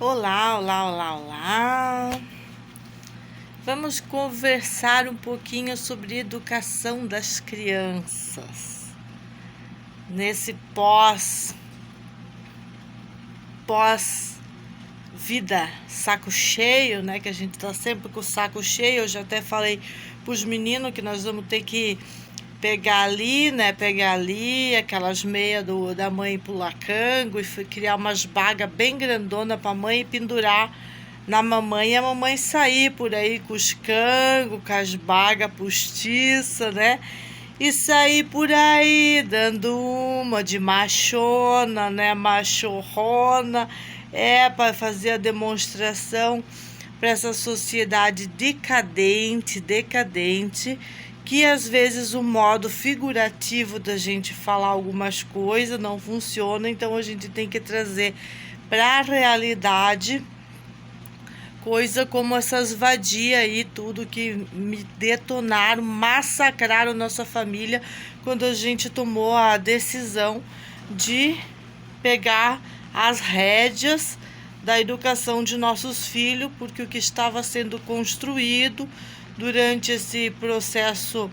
Olá, olá, olá, olá. Vamos conversar um pouquinho sobre educação das crianças. Nesse pós-vida, saco cheio, né? Que a gente tá sempre com o saco cheio. Eu já até falei pros meninos que nós vamos ter que pegar ali, né? Pegar ali aquelas meias da mãe e pular cango e criar umas bagas bem grandona pra mãe e pendurar na mamãe e a mamãe sair por aí com os cangos, com as bagas postiças, né? E sair por aí dando uma de machona, né? Machorrona, para fazer a demonstração para essa sociedade decadente, que às vezes o modo figurativo da gente falar algumas coisas não funciona, então a gente tem que trazer para a realidade coisa como essas vadias aí, tudo que me detonaram, massacraram nossa família quando a gente tomou a decisão de pegar as rédeas da educação de nossos filhos, porque o que estava sendo construído durante esse processo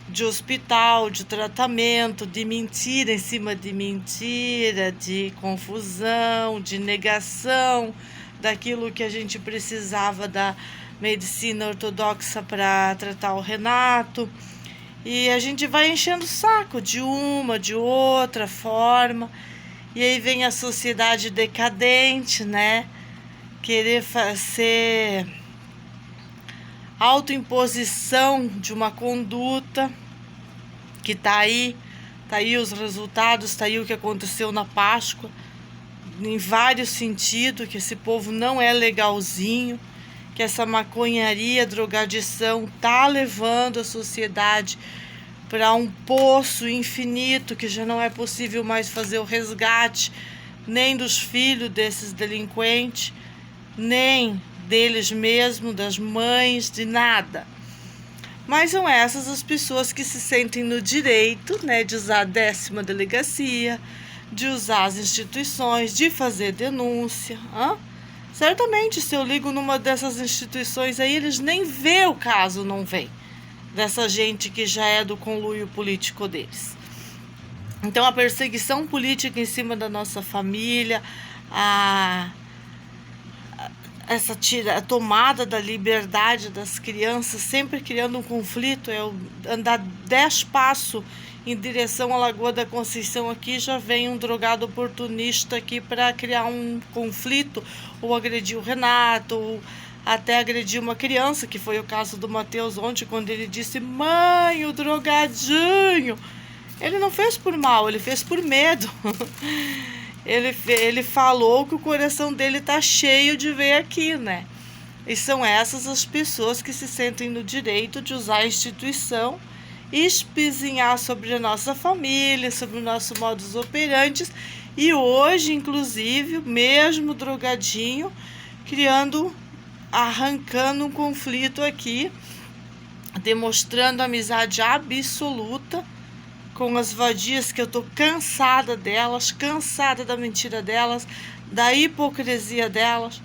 de hospital, de tratamento, de mentira em cima de mentira, de confusão, de negação daquilo que a gente precisava da medicina ortodoxa para tratar o Renato. E a gente vai enchendo o saco de uma, de outra forma. E aí vem a sociedade decadente, né? Querer fazer autoimposição de uma conduta que tá aí os resultados, tá aí o que aconteceu na Páscoa, em vários sentidos, que esse povo não é legalzinho, que essa maconharia, drogadição tá levando a sociedade para um poço infinito que já não é possível mais fazer o resgate nem dos filhos desses delinquentes, nem deles mesmos, das mães, de nada. Mas são essas as pessoas que se sentem no direito, né, de usar a 10ª delegacia, de usar as instituições, de fazer denúncia. Certamente, se eu ligo numa dessas instituições aí, eles nem vê o caso, não vem, dessa gente que já é do conluio político deles. Então, a perseguição política em cima da nossa família, a tomada da liberdade das crianças, sempre criando um conflito, andar 10 passos em direção à Lagoa da Conceição aqui, já vem um drogado oportunista aqui para criar um conflito, ou agredir o Renato, ou até agredir uma criança, que foi o caso do Matheus ontem, quando ele disse: mãe, o drogadinho. Ele não fez por mal, ele fez por medo. Ele falou que o coração dele tá cheio de ver aqui, né? E são essas as pessoas que se sentem no direito de usar a instituição e espizinhar sobre a nossa família, sobre o nosso modus operandi. E hoje, inclusive, mesmo drogadinho, arrancando um conflito aqui, demonstrando amizade absoluta com as vadias, que eu tô cansada delas, cansada da mentira delas, da hipocrisia delas,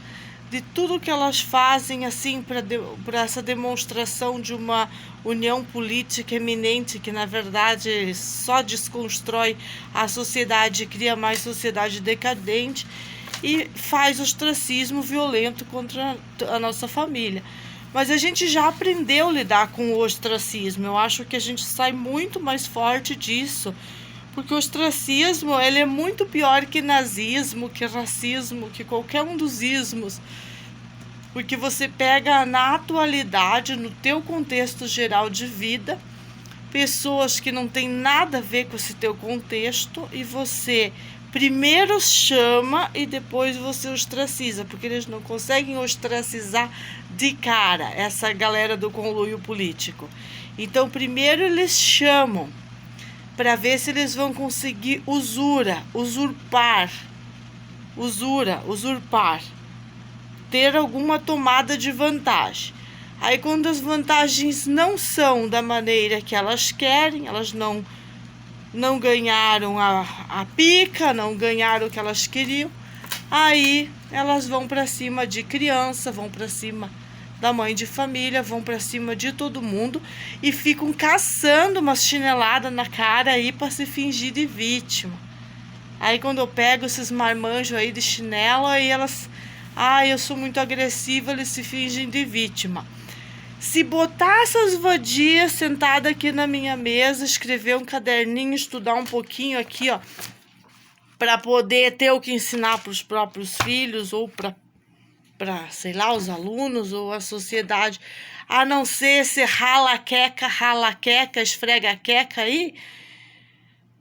de tudo que elas fazem assim para essa demonstração de uma união política eminente, que na verdade só desconstrói a sociedade, cria mais sociedade decadente e faz ostracismo violento contra a nossa família. Mas a gente já aprendeu a lidar com o ostracismo. Eu acho que a gente sai muito mais forte disso. Porque o ostracismo, ele é muito pior que nazismo, que racismo, que qualquer um dos ismos. Porque você pega na atualidade, no teu contexto geral de vida, pessoas que não tem nada a ver com esse teu contexto, e você primeiro chama e depois você ostraciza, porque eles não conseguem ostracizar de cara essa galera do conluio político. Então, primeiro eles chamam para ver se eles vão conseguir usurpar, ter alguma tomada de vantagem. Aí, quando as vantagens não são da maneira que elas querem, elas não ganharam a pica, não ganharam o que elas queriam, Aí elas vão para cima de criança, vão para cima da mãe de família, vão para cima de todo mundo e ficam caçando uma chinelada na cara aí para se fingir de vítima. Aí quando eu pego esses marmanjos aí de chinelo, aí elas, eu sou muito agressiva, eles se fingem de vítima. Se botar essas vadias sentada aqui na minha mesa, escrever um caderninho, estudar um pouquinho aqui, ó, para poder ter o que ensinar para os próprios filhos ou para, sei lá, os alunos ou a sociedade, a não ser esse rala-queca, esfrega-queca aí,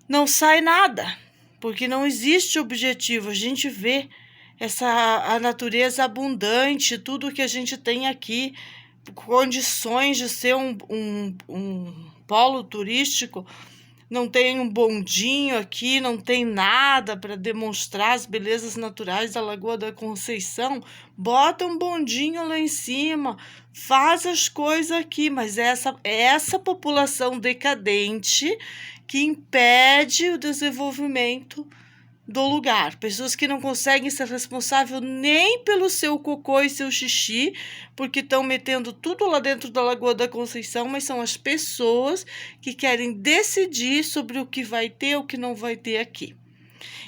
não sai nada, porque não existe objetivo. A gente vê a natureza abundante, tudo que a gente tem aqui, condições de ser um polo turístico. Não tem um bondinho aqui, não tem nada para demonstrar as belezas naturais da Lagoa da Conceição. Bota um bondinho lá em cima, faz as coisas aqui, mas essa população decadente que impede o desenvolvimento do lugar. Pessoas que não conseguem ser responsáveis nem pelo seu cocô e seu xixi, porque estão metendo tudo lá dentro da Lagoa da Conceição, mas são as pessoas que querem decidir sobre o que vai ter, o que não vai ter aqui.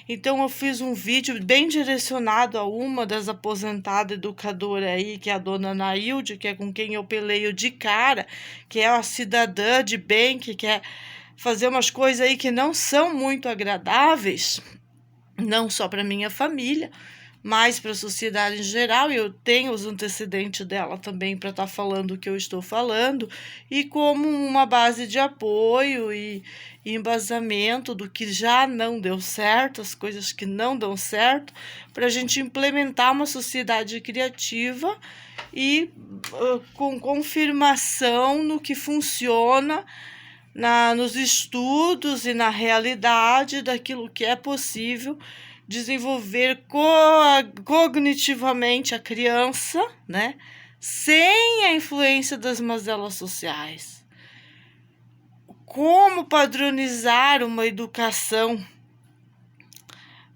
Então eu fiz um vídeo bem direcionado a uma das aposentadas educadoras aí, que é a dona Nailde, que é com quem eu peleio de cara, que é uma cidadã de bem, que quer fazer umas coisas aí que não são muito agradáveis, não só para minha família, mas para a sociedade em geral. Eu tenho os antecedentes dela também para estar falando o que eu estou falando, e como uma base de apoio e embasamento do que já não deu certo, as coisas que não dão certo, para a gente implementar uma sociedade criativa e com confirmação no que funciona nos estudos e na realidade daquilo que é possível desenvolver cognitivamente a criança, né, sem a influência das mazelas sociais. Como padronizar uma educação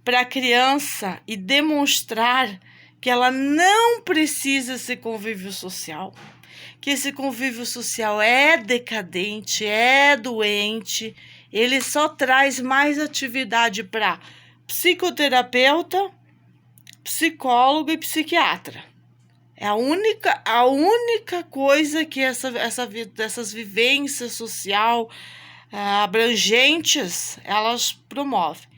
para a criança e demonstrar que ela não precisa ser convívio social, que esse convívio social é decadente, é doente, ele só traz mais atividade para psicoterapeuta, psicólogo e psiquiatra. É a única coisa que essas vivências social abrangentes, elas promovem.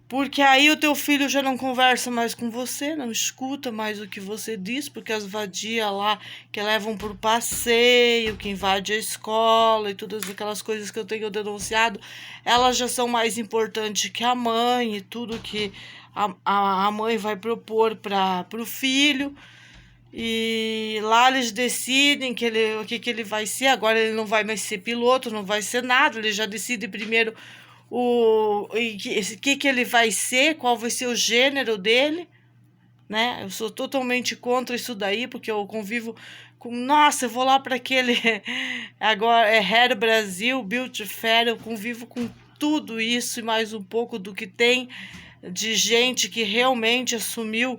Porque aí o teu filho já não conversa mais com você, não escuta mais o que você diz, porque as vadias lá que levam por passeio, que invade a escola e todas aquelas coisas que eu tenho denunciado, elas já são mais importantes que a mãe e tudo que a mãe vai propor para o filho. E lá eles decidem o que ele vai ser. Agora ele não vai mais ser piloto, não vai ser nada, ele já decide primeiro o que ele vai ser, qual vai ser o gênero dele, né? Eu sou totalmente contra isso daí, porque eu convivo com... Nossa, eu vou lá para aquele... Agora é Hair Brasil, Beauty Fair, eu convivo com tudo isso e mais um pouco do que tem de gente que realmente assumiu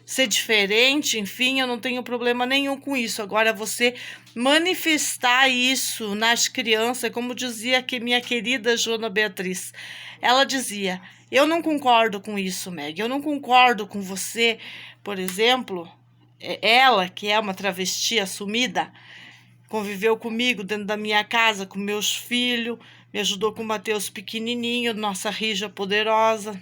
ser diferente, enfim, eu não tenho problema nenhum com isso. Agora, você manifestar isso nas crianças, como dizia que minha querida Joana Beatriz, ela dizia: eu não concordo com isso, Meg, eu não concordo com você, por exemplo, ela, que é uma travesti assumida, conviveu comigo dentro da minha casa, com meus filhos, me ajudou com o Mateus pequenininho, nossa rija poderosa.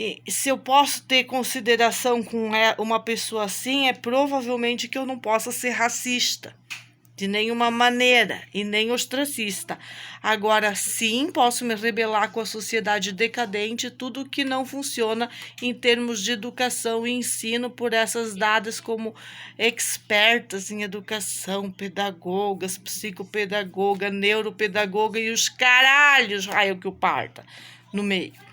E se eu posso ter consideração com uma pessoa assim, é provavelmente que eu não possa ser racista, de nenhuma maneira, e nem ostracista. Agora, sim, posso me rebelar com a sociedade decadente, tudo que não funciona em termos de educação e ensino por essas dadas como expertas em educação, pedagogas, psicopedagoga, neuropedagoga e os caralhos, raio que o parta, no meio.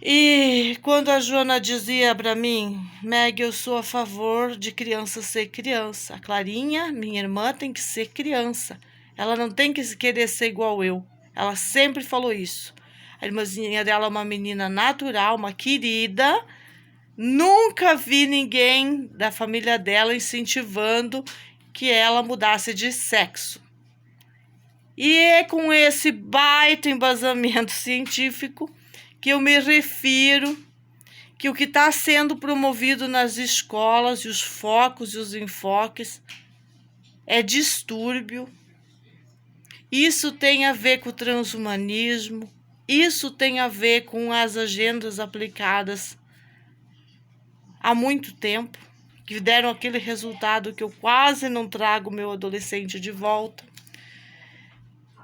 E quando a Joana dizia para mim: Meg, eu sou a favor de criança ser criança. A Clarinha, minha irmã, tem que ser criança. Ela não tem que querer ser igual eu. Ela sempre falou isso. A irmãzinha dela é uma menina natural, uma querida. Nunca vi ninguém da família dela incentivando que ela mudasse de sexo. E é com esse baita embasamento científico que eu me refiro que o que está sendo promovido nas escolas, e os focos e os enfoques, é distúrbio. Isso tem a ver com o transhumanismo, isso tem a ver com as agendas aplicadas há muito tempo, que deram aquele resultado que eu quase não trago meu adolescente de volta.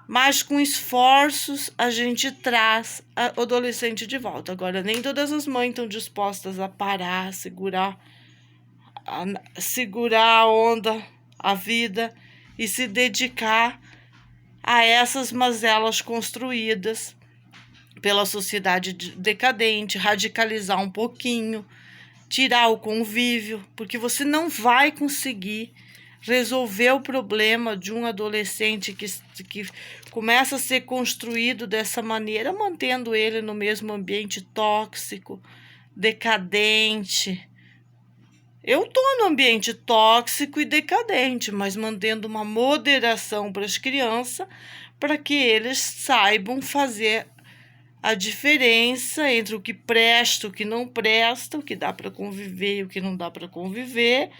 Mas com esforços a gente traz o adolescente de volta. Agora, nem todas as mães estão dispostas a parar, segurar a onda, a vida, e se dedicar a essas mazelas construídas pela sociedade decadente, radicalizar um pouquinho, tirar o convívio, porque você não vai conseguir resolver o problema de um adolescente que começa a ser construído dessa maneira, mantendo ele no mesmo ambiente tóxico, decadente. Eu estou no ambiente tóxico e decadente, mas mantendo uma moderação para as crianças, para que eles saibam fazer a diferença entre o que presta, o que não presta, o que dá para conviver e o que não dá para conviver.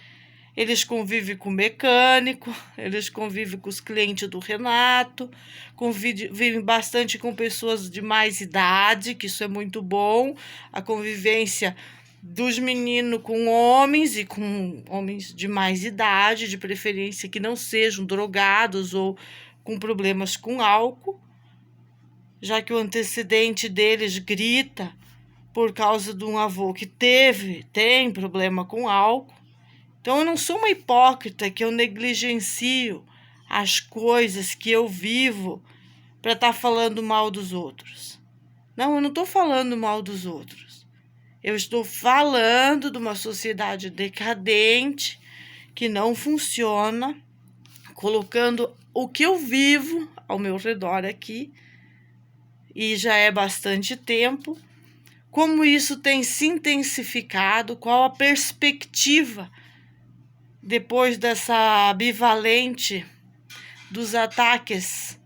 Eles convivem com o mecânico, eles convivem com os clientes do Renato, convivem bastante com pessoas de mais idade, que isso é muito bom, a convivência dos meninos com homens e com homens de mais idade, de preferência que não sejam drogados ou com problemas com álcool, já que o antecedente deles grita por causa de um avô que tem problema com álcool. Então eu não sou uma hipócrita que eu negligencio as coisas que eu vivo para estar falando mal dos outros. Não, eu não estou falando mal dos outros. Eu estou falando de uma sociedade decadente que não funciona, colocando o que eu vivo ao meu redor aqui, e já é bastante tempo, como isso tem se intensificado, qual a perspectiva depois dessa ambivalente dos ataques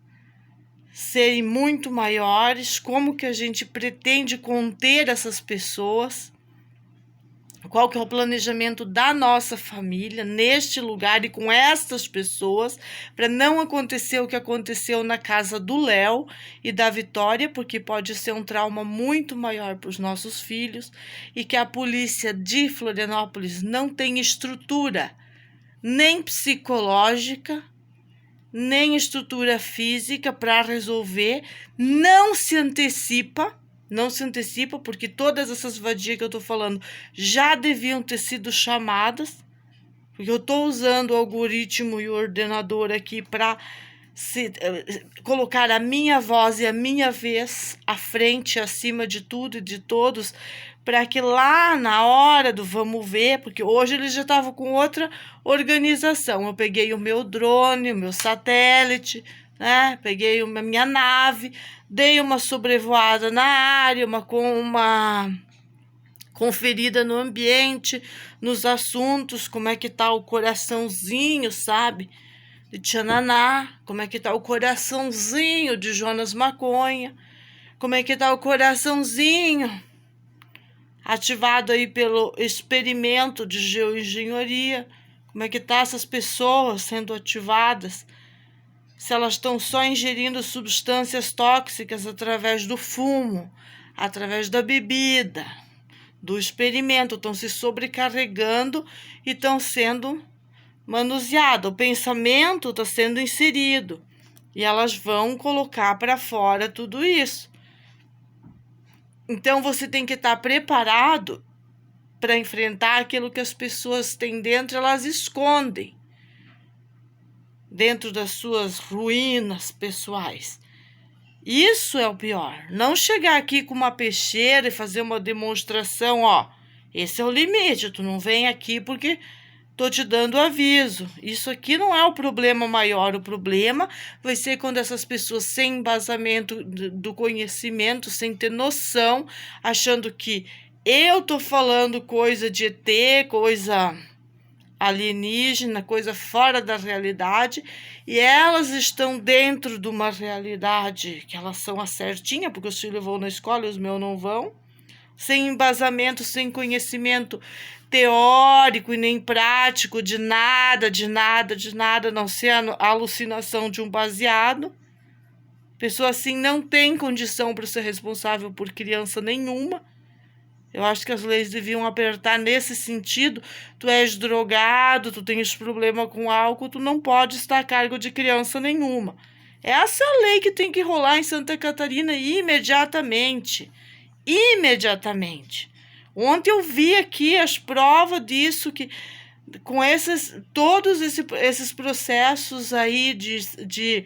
serem muito maiores, como que a gente pretende conter essas pessoas, qual que é o planejamento da nossa família neste lugar e com estas pessoas, para não acontecer o que aconteceu na casa do Léo e da Vitória, porque pode ser um trauma muito maior para os nossos filhos, e que a polícia de Florianópolis não tem estrutura, nem psicológica, nem estrutura física para resolver, não se antecipa, porque todas essas vadias que eu estou falando já deviam ter sido chamadas, porque eu estou usando o algoritmo e o ordenador aqui para colocar a minha voz e a minha vez à frente, acima de tudo e de todos, para que lá na hora do vamos ver, porque hoje eles já estavam com outra organização. Eu peguei o meu drone, o meu satélite, né? Peguei a minha nave, dei uma sobrevoada na área, uma conferida no ambiente, nos assuntos, como é que tá o coraçãozinho, sabe? De Tchananá, como é que tá o coraçãozinho de Jonas Maconha, como é que tá o coraçãozinho ativado aí pelo experimento de geoengenharia, como é que tá essas pessoas sendo ativadas, se elas estão só ingerindo substâncias tóxicas através do fumo, através da bebida, do experimento, estão se sobrecarregando e estão sendo manuseadas, o pensamento está sendo inserido e elas vão colocar para fora tudo isso. Então você tem que estar preparado para enfrentar aquilo que as pessoas têm dentro, elas escondem dentro das suas ruínas pessoais. Isso é o pior. Não chegar aqui com uma peixeira e fazer uma demonstração, ó, esse é o limite, tu não vem aqui porque tô te dando aviso. Isso aqui não é o problema maior. O problema vai ser quando essas pessoas sem embasamento do conhecimento, sem ter noção, achando que eu tô falando coisa de ET, coisa alienígena, coisa fora da realidade, e elas estão dentro de uma realidade que elas são a certinha, porque os filhos vão na escola e os meus não vão, sem embasamento, sem conhecimento teórico e nem prático de nada, a não ser a alucinação de um baseado. Pessoa assim não tem condição para ser responsável por criança nenhuma. Eu acho que as leis deviam apertar nesse sentido. Tu és drogado, tu tens problema com álcool, tu não pode estar a cargo de criança nenhuma. Essa é a lei que tem que rolar em Santa Catarina imediatamente. Imediatamente. Ontem eu vi aqui as provas disso, que com todos esses processos aí de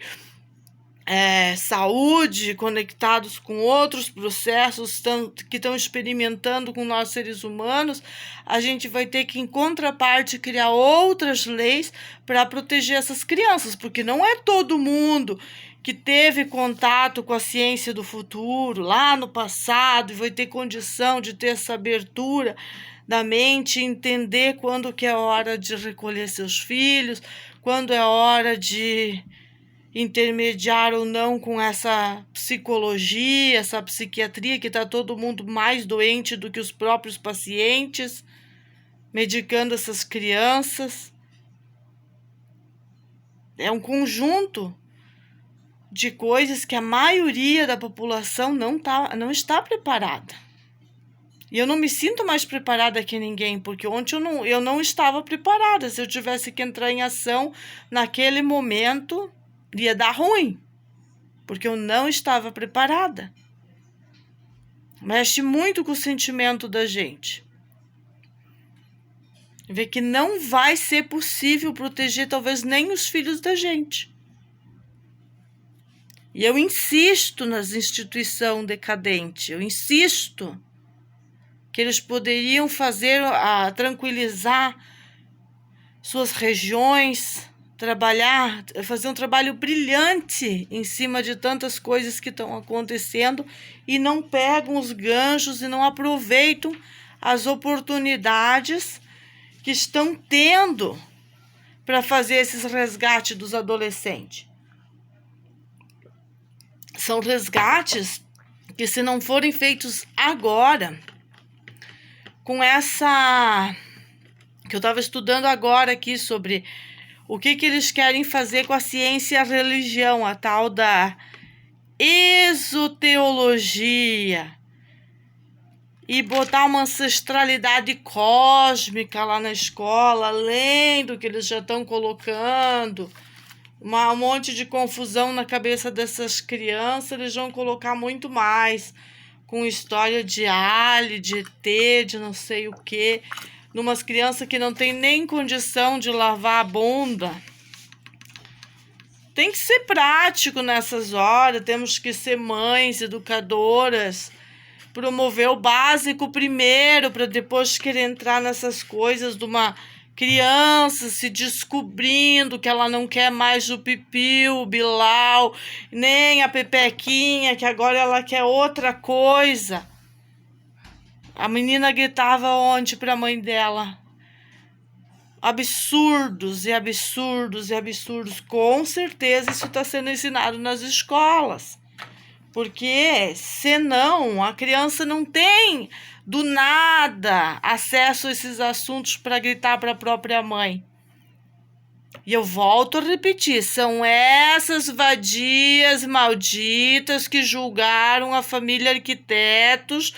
saúde conectados com outros processos que estão experimentando com nós seres humanos, a gente vai ter que, em contraparte, criar outras leis para proteger essas crianças, porque não é todo mundo que teve contato com a ciência do futuro lá no passado e vai ter condição de ter essa abertura da mente, entender quando que é hora de recolher seus filhos, quando é hora de intermediar ou não com essa psicologia, essa psiquiatria, que está todo mundo mais doente do que os próprios pacientes, medicando essas crianças. É um conjunto de coisas que a maioria da população não está preparada. E eu não me sinto mais preparada que ninguém, porque ontem eu não estava preparada. Se eu tivesse que entrar em ação naquele momento, ia dar ruim, porque eu não estava preparada. Mexe muito com o sentimento da gente. Vê que não vai ser possível proteger talvez nem os filhos da gente. E eu insisto nas instituições decadentes, eu insisto que eles poderiam tranquilizar suas regiões, fazer um trabalho brilhante em cima de tantas coisas que estão acontecendo e não pegam os ganchos e não aproveitam as oportunidades que estão tendo para fazer esses resgates dos adolescentes. São resgates que, se não forem feitos agora, com essa... que eu estava estudando agora aqui sobre o que eles querem fazer com a ciência e a religião, a tal da exoteologia, e botar uma ancestralidade cósmica lá na escola, além do que eles já estão colocando, um monte de confusão na cabeça dessas crianças. Eles vão colocar muito mais, com história de alien, de ET, de não sei o quê, numas crianças que não tem nem condição de lavar a bunda. Tem que ser prático nessas horas, temos que ser mães, educadoras, promover o básico primeiro, para depois querer entrar nessas coisas de uma criança se descobrindo que ela não quer mais o pipiu, o bilau, nem a pepequinha, que agora ela quer outra coisa. A menina gritava ontem para a mãe dela. Absurdos e absurdos e absurdos. Com certeza isso está sendo ensinado nas escolas. Porque, senão, a criança não tem, do nada, acesso a esses assuntos para gritar para a própria mãe. E eu volto a repetir, são essas vadias malditas que julgaram a família Arquitetos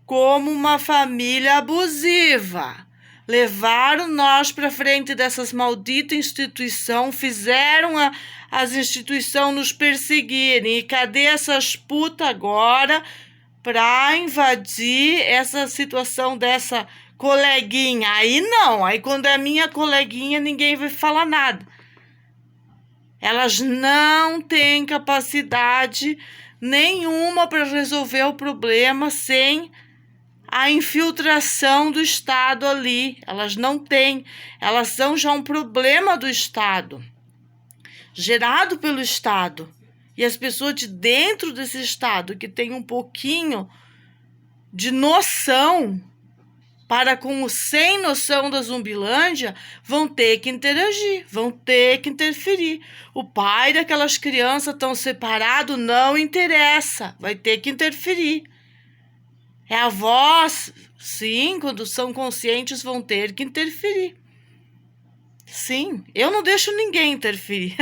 como uma família abusiva. Levaram nós para frente dessas malditas instituições, fizeram as instituições nos perseguirem. E cadê essas putas agora para invadir essa situação dessa coleguinha? Aí não, aí quando é minha coleguinha ninguém vai falar nada. Elas não têm capacidade nenhuma para resolver o problema sem a infiltração do Estado ali. Elas não têm, elas são já um problema do Estado, gerado pelo Estado. E as pessoas de dentro desse Estado, que tem um pouquinho de noção para com o sem noção da Zumbilândia, vão ter que interagir, vão ter que interferir. O pai daquelas crianças tão separado, não interessa, vai ter que interferir. É a voz, sim, quando são conscientes, vão ter que interferir. Sim, eu não deixo ninguém interferir,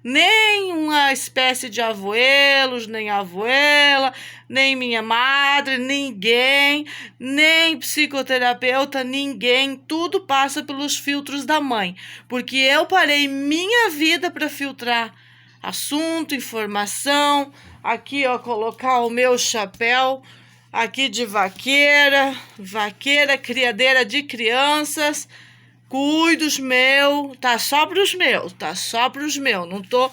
nem uma espécie de avuelos, nem avuela, nem minha madre, ninguém, nem psicoterapeuta, ninguém, tudo passa pelos filtros da mãe, porque eu parei minha vida para filtrar assunto, informação, aqui ó, colocar o meu chapéu, aqui de vaqueira, criadeira de crianças. Cuido dos meus, tá só pros meus, não tô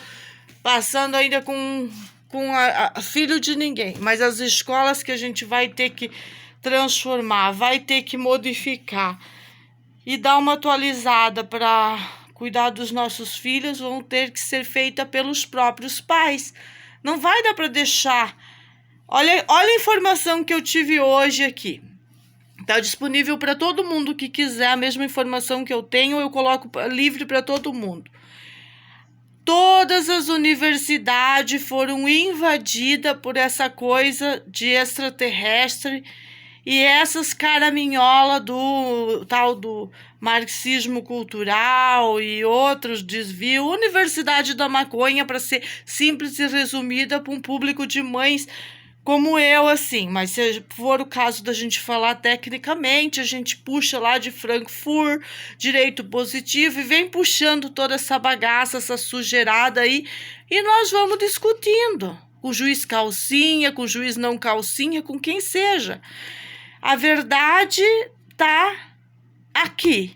passando ainda com filho de ninguém, mas as escolas que a gente vai ter que transformar, vai ter que modificar e dar uma atualizada para cuidar dos nossos filhos, vão ter que ser feita pelos próprios pais. Não vai dar para deixar. Olha a informação que eu tive hoje aqui. Está disponível para todo mundo que quiser a mesma informação que eu tenho, eu coloco livre para todo mundo. Todas as universidades foram invadidas por essa coisa de extraterrestre e essas caraminholas do tal do marxismo cultural e outros desvios. Universidade da Maconha, para ser simples e resumida, para um público de mães como eu, assim, mas se for o caso da gente falar tecnicamente, a gente puxa lá de Frankfurt, direito positivo, e vem puxando toda essa bagaça, essa sujeirada aí, e nós vamos discutindo, com o juiz calcinha, com o juiz não calcinha, com quem seja. A verdade tá aqui.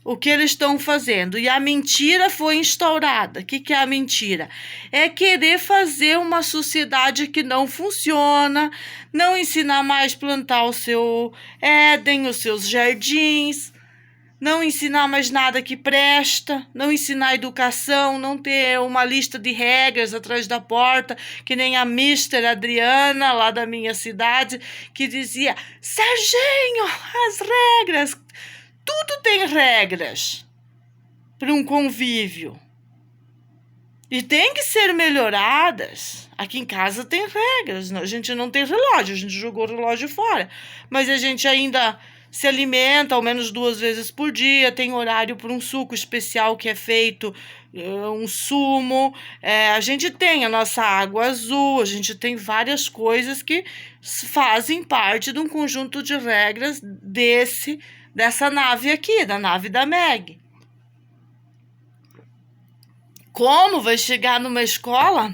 O que eles estão fazendo. E a mentira foi instaurada. O que é a mentira? É querer fazer uma sociedade que não funciona, não ensinar mais a plantar o seu Éden, os seus jardins, não ensinar mais nada que presta, não ensinar educação, não ter uma lista de regras atrás da porta, que nem a Mister Adriana, lá da minha cidade, que dizia, Serginho, as regras... Tudo tem regras para um convívio e tem que ser melhoradas. Aqui em casa tem regras, a gente não tem relógio, a gente jogou o relógio fora, mas a gente ainda se alimenta ao menos 2 vezes por dia, tem horário para um suco especial que é feito, um sumo, a gente tem a nossa água azul, a gente tem várias coisas que fazem parte de um conjunto de regras dessa nave aqui, da nave da Meg. Como vai chegar numa escola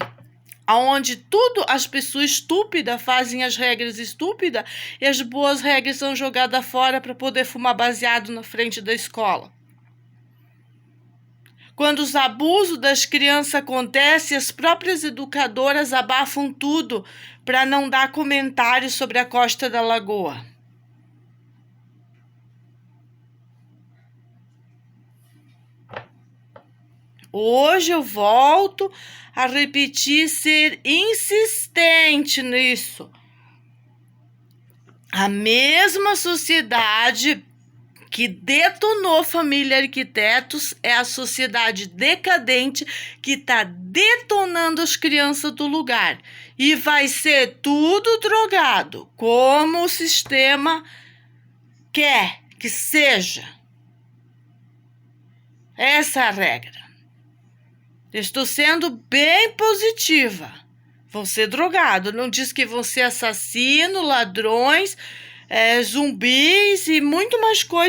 onde tudo as pessoas estúpidas fazem as regras estúpidas e as boas regras são jogadas fora para poder fumar baseado na frente da escola? Quando os abusos das crianças acontecem, as próprias educadoras abafam tudo para não dar comentários sobre a Costa da Lagoa. Hoje eu volto a repetir, ser insistente nisso. A mesma sociedade que detonou Família Arquitetos é a sociedade decadente que está detonando as crianças do lugar. E vai ser tudo drogado, como o sistema quer que seja. Essa é a regra. Estou sendo bem positiva. Vão ser drogados. Não diz que vão ser assassinos, ladrões, zumbis e muito mais coisas.